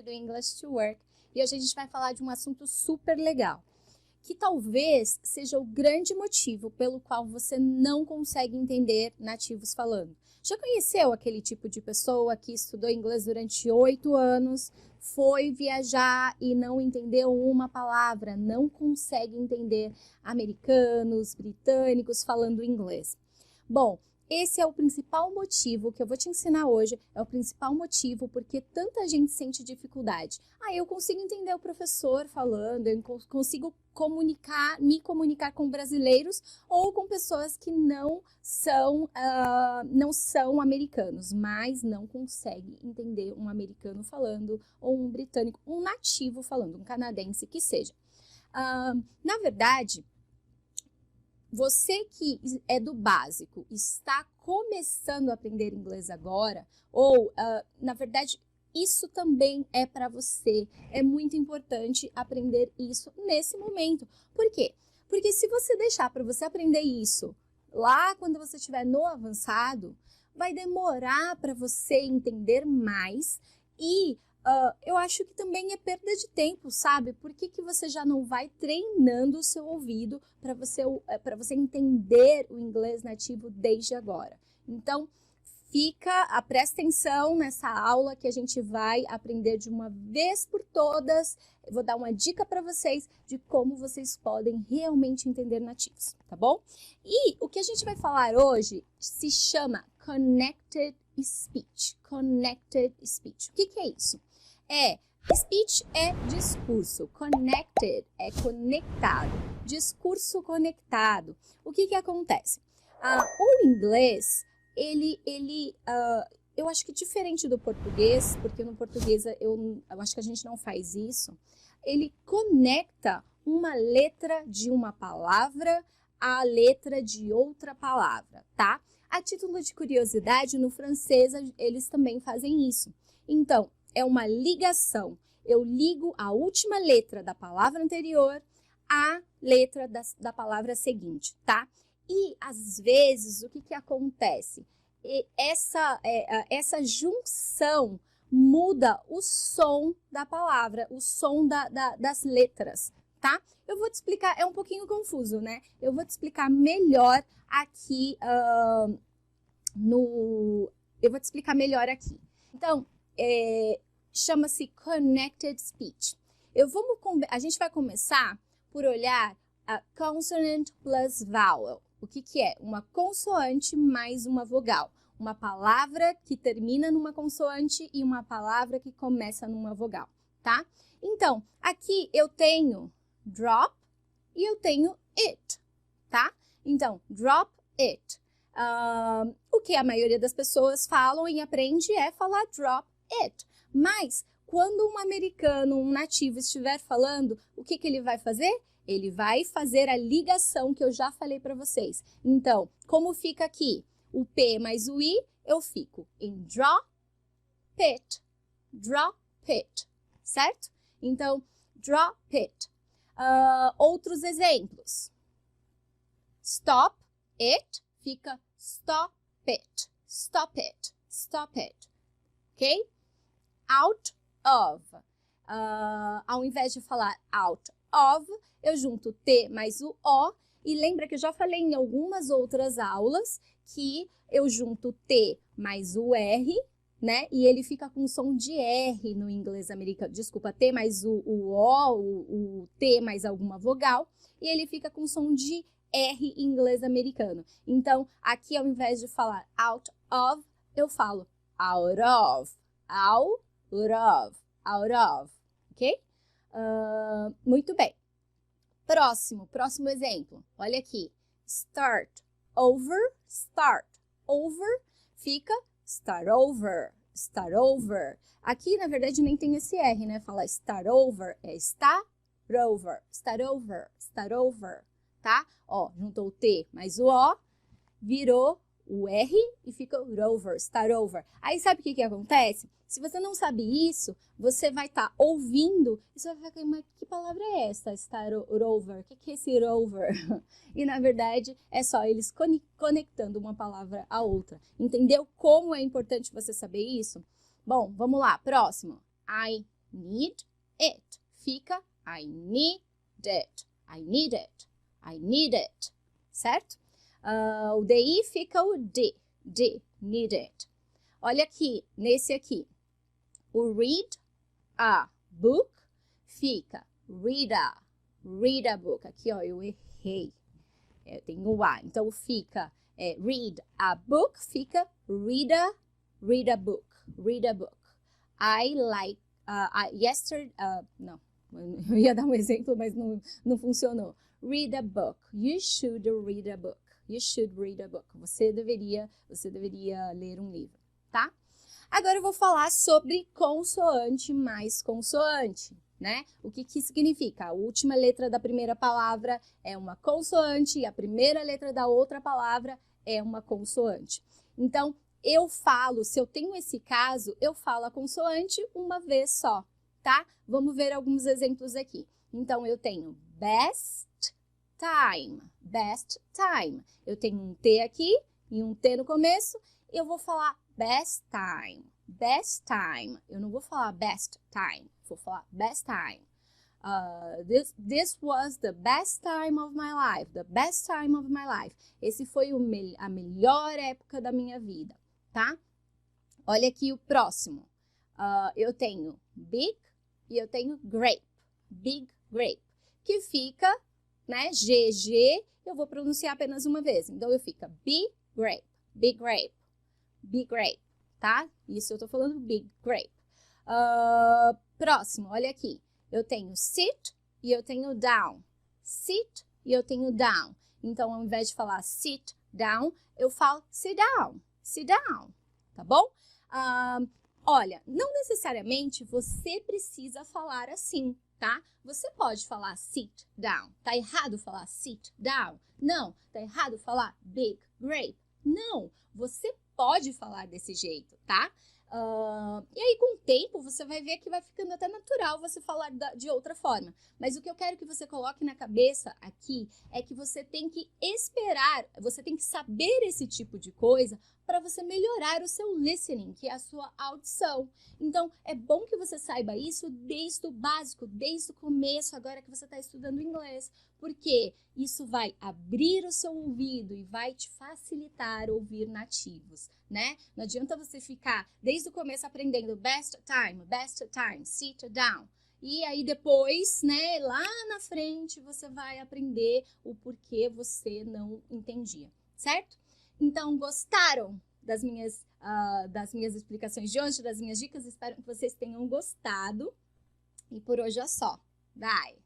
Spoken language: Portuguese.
do English to Work e hoje a gente vai falar de um assunto super legal, que talvez seja o grande motivo pelo qual você não consegue entender nativos falando. Já conheceu aquele tipo de pessoa que estudou inglês durante 8 anos, foi viajar e não entendeu uma palavra, não consegue entender americanos, britânicos falando inglês? Bom, esse é o principal motivo que eu vou te ensinar hoje, é o principal motivo porque tanta gente sente dificuldade. Eu consigo entender o professor falando, eu consigo me comunicar com brasileiros ou com pessoas que não são americanos, mas não conseguem entender um americano falando ou um britânico, um nativo falando, um canadense que seja. Na verdade, você que é do básico, está começando a aprender inglês agora, ou, na verdade, isso também é para você. É muito importante aprender isso nesse momento. Por quê? Porque se você deixar para você aprender isso lá quando você estiver no avançado, vai demorar para você entender mais e eu acho que também é perda de tempo, sabe? Por que você já não vai treinando o seu ouvido para você entender o inglês nativo desde agora? Então, presta atenção nessa aula que a gente vai aprender de uma vez por todas. Eu vou dar uma dica para vocês de como vocês podem realmente entender nativos, tá bom? E o que a gente vai falar hoje se chama Connected Speech. Connected Speech. O que é isso? Speech é discurso, connected é conectado, discurso conectado. O que acontece? O inglês, eu acho que diferente do português, porque no português eu acho que a gente não faz isso, ele conecta uma letra de uma palavra à letra de outra palavra, tá? A título de curiosidade, no francês eles também fazem isso. Então, é uma ligação. Eu ligo a última letra da palavra anterior à letra da palavra seguinte, tá? E, às vezes, o que acontece? Essa junção muda o som da palavra, o som das letras, tá? Eu vou te explicar, é um pouquinho confuso, né? Eu vou te explicar melhor aqui Então, chama-se Connected Speech. A gente vai começar por olhar a consonant plus vowel. O que é? Uma consoante mais uma vogal. Uma palavra que termina numa consoante e uma palavra que começa numa vogal, tá? Então, aqui eu tenho drop e eu tenho it, tá? Então, drop it. O que a maioria das pessoas falam e aprende é falar drop it. Mas, quando um americano, um nativo estiver falando, o que ele vai fazer? Ele vai fazer a ligação que eu já falei para vocês. Então, como fica aqui? O P mais o I, eu fico em drop it, certo? Então, drop it. Outros exemplos. Stop it, fica stop it, ok? Out of. Ao invés de falar out of, eu junto T mais o O. E lembra que eu já falei em algumas outras aulas que eu junto T mais o R, né? E ele fica com som de R no inglês americano. Desculpa, T mais o O, o T mais alguma vogal. E ele fica com som de R em inglês americano. Então, aqui ao invés de falar out of, eu falo out of. Out of, ok? Muito bem. Próximo exemplo. Olha aqui. Start over. Fica start over. Aqui, na verdade, nem tem esse R, né? Falar start over é start over, tá? Ó, juntou o T mais o O, virou o R e fica over, start over. Aí sabe o que acontece? Se você não sabe isso, você vai estar ouvindo e você vai ficar, mas que palavra é essa? Start over? O que é esse over? E na verdade é só eles conectando uma palavra à outra. Entendeu como é importante você saber isso? Bom, vamos lá, próximo. I need it. Fica I need it, I need it, I need it, certo? O DI fica o D, need it. Olha aqui, nesse aqui, o read a book fica read a book. Aqui, ó, eu errei. Eu tenho o A, então fica read a book, fica read a book, read a book. I like, yesterday, não, eu ia dar um exemplo, mas não funcionou. Read a book, you should read a book, you should read a book. Você deveria ler um livro, tá? Agora eu vou falar sobre consoante mais consoante, né? O que significa? A última letra da primeira palavra é uma consoante e a primeira letra da outra palavra é uma consoante. Então, eu falo, se eu tenho esse caso, eu falo a consoante uma vez só, tá? Vamos ver alguns exemplos aqui. Então, eu tenho best time, best time. Eu tenho um T aqui e um T no começo, eu vou falar best time, best time. Eu não vou falar best time, vou falar best time. This was the best time of my life, the best time of my life. Esse foi a melhor época da minha vida, tá? Olha aqui o próximo. Eu tenho big e eu tenho grape, big grape, que fica, né, GG, eu vou pronunciar apenas uma vez. Então, eu fica big grape, big grape, big grape, tá? Isso eu tô falando big grape. Próximo, olha aqui. Eu tenho sit e eu tenho down. Sit e eu tenho down. Então, ao invés de falar sit down, eu falo sit down, tá bom? Olha, não necessariamente você precisa falar assim, tá? Você pode falar sit down. Tá errado falar sit down? Não. Tá errado falar big grape? Não. Você pode falar desse jeito, tá? E aí, com o tempo, você vai ver que vai ficando até natural você falar de outra forma. Mas o que eu quero que você coloque na cabeça aqui é que você tem que esperar, você tem que saber esse tipo de coisa para você melhorar o seu listening, que é a sua audição. Então, é bom que você saiba isso desde o básico, desde o começo, agora que você está estudando inglês, porque isso vai abrir o seu ouvido e vai te facilitar ouvir nativos, né? Não adianta você ficar desde o começo aprendendo best time, sit down. E aí depois, né, lá na frente, você vai aprender o porquê você não entendia, certo? Então, gostaram das minhas explicações de hoje, das minhas dicas? Espero que vocês tenham gostado. E por hoje é só. Bye!